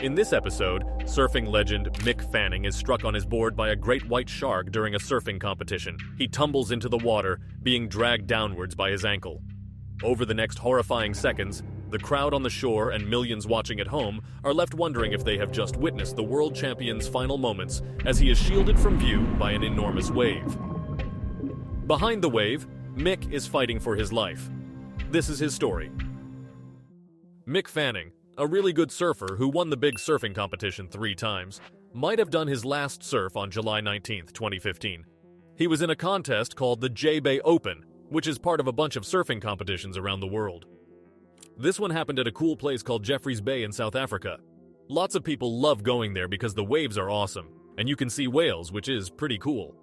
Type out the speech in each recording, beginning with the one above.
In this episode, surfing legend Mick Fanning is struck on his board by a great white shark during a surfing competition. He tumbles into the water, being dragged downwards by his ankle. Over the next horrifying seconds, the crowd on the shore and millions watching at home are left wondering if they have just witnessed the world champion's final moments as he is shielded from view by an enormous wave. Behind the wave, Mick is fighting for his life. This is his story. Mick Fanning, a really good surfer who won the big surfing competition 3 times, might have done his last surf on July 19, 2015. He was in a contest called the J-Bay Open, which is part of a bunch of surfing competitions around the world. This one happened at a cool place called Jeffreys Bay in South Africa. Lots of people love going there because the waves are awesome, and you can see whales, which is pretty cool.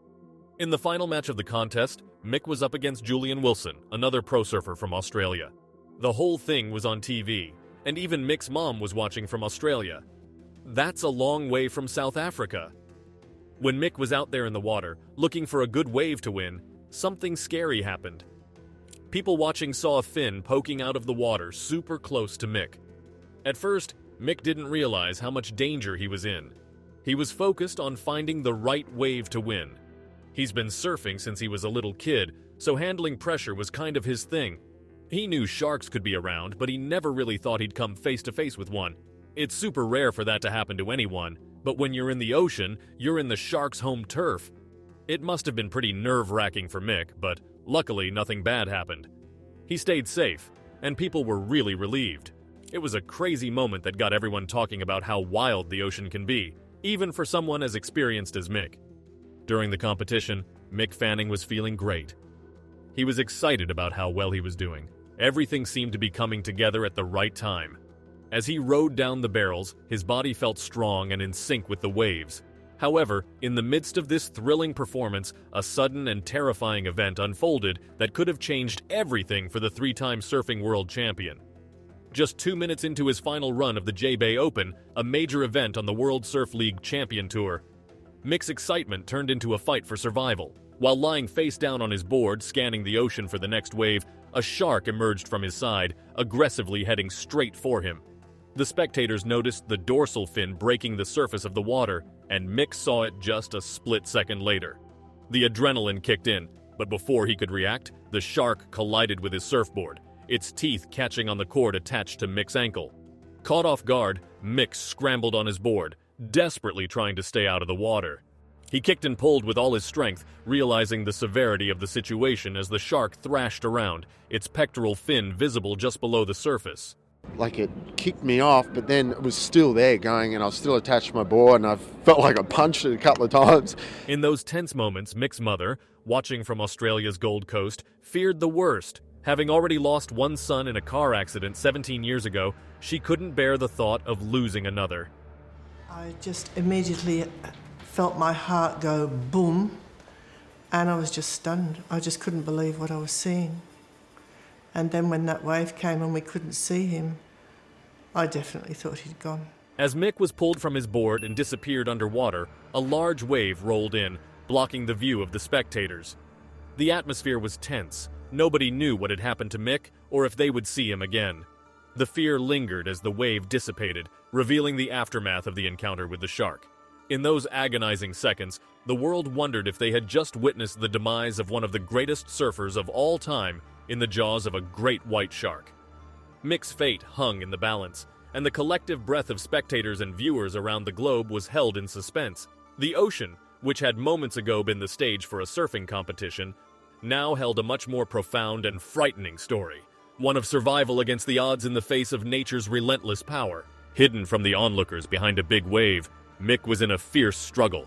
In the final match of the contest, Mick was up against Julian Wilson, another pro surfer from Australia. The whole thing was on TV, and even Mick's mom was watching from Australia. That's a long way from South Africa. When Mick was out there in the water, looking for a good wave to win, something scary happened. People watching saw a fin poking out of the water super close to Mick. At first, Mick didn't realize how much danger he was in. He was focused on finding the right wave to win. He's been surfing since he was a little kid, so handling pressure was kind of his thing. He knew sharks could be around, but he never really thought he'd come face to face with one. It's super rare for that to happen to anyone, but when you're in the ocean, you're in the shark's home turf. It must have been pretty nerve-wracking for Mick, but luckily nothing bad happened. He stayed safe, and people were really relieved. It was a crazy moment that got everyone talking about how wild the ocean can be, even for someone as experienced as Mick. During the competition, Mick Fanning was feeling great. He was excited about how well he was doing. Everything seemed to be coming together at the right time. As he rode down the barrels, his body felt strong and in sync with the waves. However, in the midst of this thrilling performance, a sudden and terrifying event unfolded that could have changed everything for the 3-time surfing world champion. Just 2 minutes into his final run of the J-Bay Open, a major event on the World Surf League Champion Tour, Mick's excitement turned into a fight for survival. While lying face down on his board, scanning the ocean for the next wave, a shark emerged from his side, aggressively heading straight for him. The spectators noticed the dorsal fin breaking the surface of the water, and Mick saw it just a split second later. The adrenaline kicked in, but before he could react, the shark collided with his surfboard, its teeth catching on the cord attached to Mick's ankle. Caught off guard, Mick scrambled on his board, desperately trying to stay out of the water. He kicked and pulled with all his strength, realizing the severity of the situation as the shark thrashed around, its pectoral fin visible just below the surface. Like it kicked me off, but then it was still there going and I was still attached to my board and I felt like I punched it a couple of times. In those tense moments, Mick's mother, watching from Australia's Gold Coast, feared the worst. Having already lost one son in a car accident 17 years ago, she couldn't bear the thought of losing another. I just immediately felt my heart go boom, and I was just stunned. I just couldn't believe what I was seeing. And then when that wave came and we couldn't see him, I definitely thought he'd gone. As Mick was pulled from his board and disappeared underwater, a large wave rolled in, blocking the view of the spectators. The atmosphere was tense. Nobody knew what had happened to Mick or if they would see him again. The fear lingered as the wave dissipated, revealing the aftermath of the encounter with the shark. In those agonizing seconds, the world wondered if they had just witnessed the demise of one of the greatest surfers of all time in the jaws of a great white shark. Mick's fate hung in the balance, and the collective breath of spectators and viewers around the globe was held in suspense. The ocean, which had moments ago been the stage for a surfing competition, now held a much more profound and frightening story. One of survival against the odds in the face of nature's relentless power. Hidden from the onlookers behind a big wave, Mick was in a fierce struggle.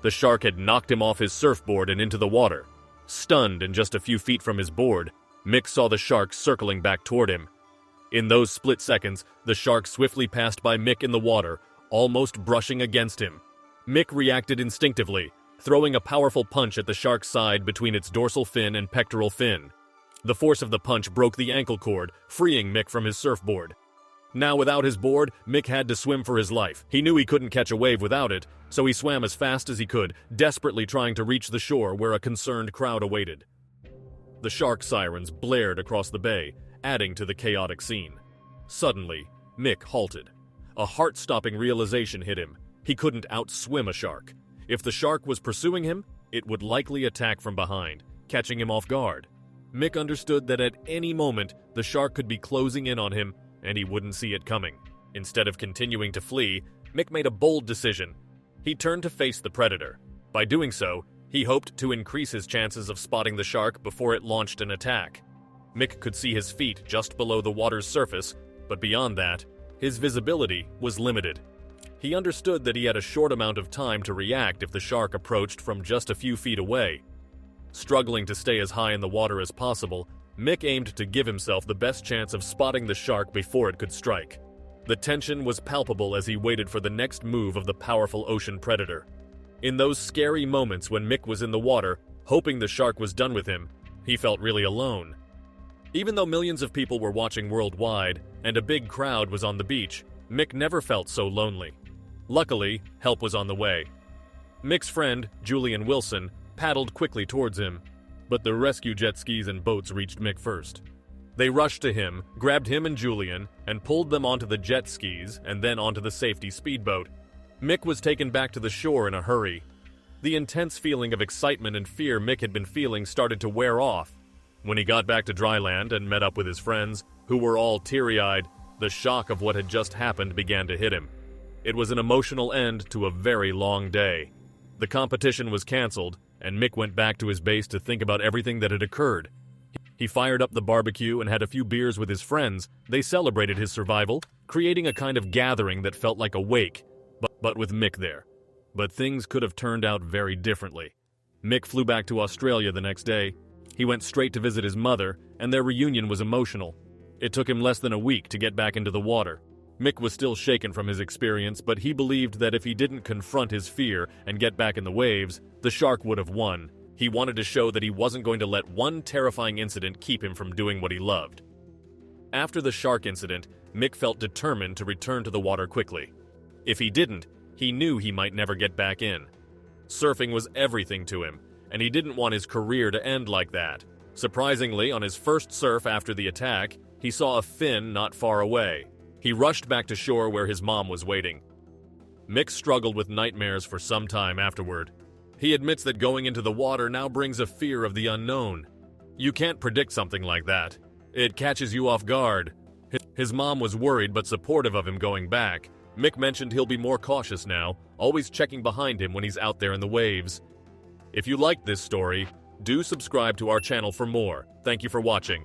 The shark had knocked him off his surfboard and into the water. Stunned and just a few feet from his board, Mick saw the shark circling back toward him. In those split seconds, the shark swiftly passed by Mick in the water, almost brushing against him. Mick reacted instinctively, throwing a powerful punch at the shark's side between its dorsal fin and pectoral fin. The force of the punch broke the ankle cord, freeing Mick from his surfboard. Now without his board, Mick had to swim for his life. He knew he couldn't catch a wave without it, so he swam as fast as he could, desperately trying to reach the shore where a concerned crowd awaited. The shark sirens blared across the bay, adding to the chaotic scene. Suddenly, Mick halted. a heart-stopping realization hit him. He couldn't outswim a shark. If the shark was pursuing him, it would likely attack from behind, catching him off guard. Mick understood that at any moment, the shark could be closing in on him, and he wouldn't see it coming. Instead of continuing to flee, Mick made a bold decision. He turned to face the predator. By doing so, he hoped to increase his chances of spotting the shark before it launched an attack. Mick could see his feet just below the water's surface, but beyond that, his visibility was limited. He understood that he had a short amount of time to react if the shark approached from just a few feet away. Struggling to stay as high in the water as possible, Mick aimed to give himself the best chance of spotting the shark before it could strike. The tension was palpable as he waited for the next move of the powerful ocean predator. In those scary moments when Mick was in the water, hoping the shark was done with him, he felt really alone. Even though millions of people were watching worldwide and a big crowd was on the beach, Mick never felt so lonely. Luckily, help was on the way. Mick's friend, Julian Wilson, paddled quickly towards him, but the rescue jet skis and boats reached Mick first. They rushed to him, grabbed him and Julian, and pulled them onto the jet skis and then onto the safety speedboat. Mick was taken back to the shore in a hurry. The intense feeling of excitement and fear Mick had been feeling started to wear off. When he got back to dry land and met up with his friends, who were all teary-eyed, the shock of what had just happened began to hit him. It was an emotional end to a very long day. The competition was canceled, and Mick went back to his base to think about everything that had occurred. He fired up the barbecue and had a few beers with his friends. They celebrated his survival, creating a kind of gathering that felt like a wake, but with Mick there. But things could have turned out very differently. Mick flew back to Australia the next day. He went straight to visit his mother, and their reunion was emotional. It took him less than a week to get back into the water. Mick was still shaken from his experience, but he believed that if he didn't confront his fear and get back in the waves, the shark would have won. He wanted to show that he wasn't going to let one terrifying incident keep him from doing what he loved. After the shark incident, Mick felt determined to return to the water quickly. If he didn't, he knew he might never get back in. Surfing was everything to him, and he didn't want his career to end like that. Surprisingly, on his first surf after the attack, he saw a fin not far away. He rushed back to shore where his mom was waiting. Mick struggled with nightmares for some time afterward. He admits that going into the water now brings a fear of the unknown. You can't predict something like that. It catches you off guard. His mom was worried but supportive of him going back. Mick mentioned he'll be more cautious now, always checking behind him when he's out there in the waves. If you liked this story, do subscribe to our channel for more. Thank you for watching.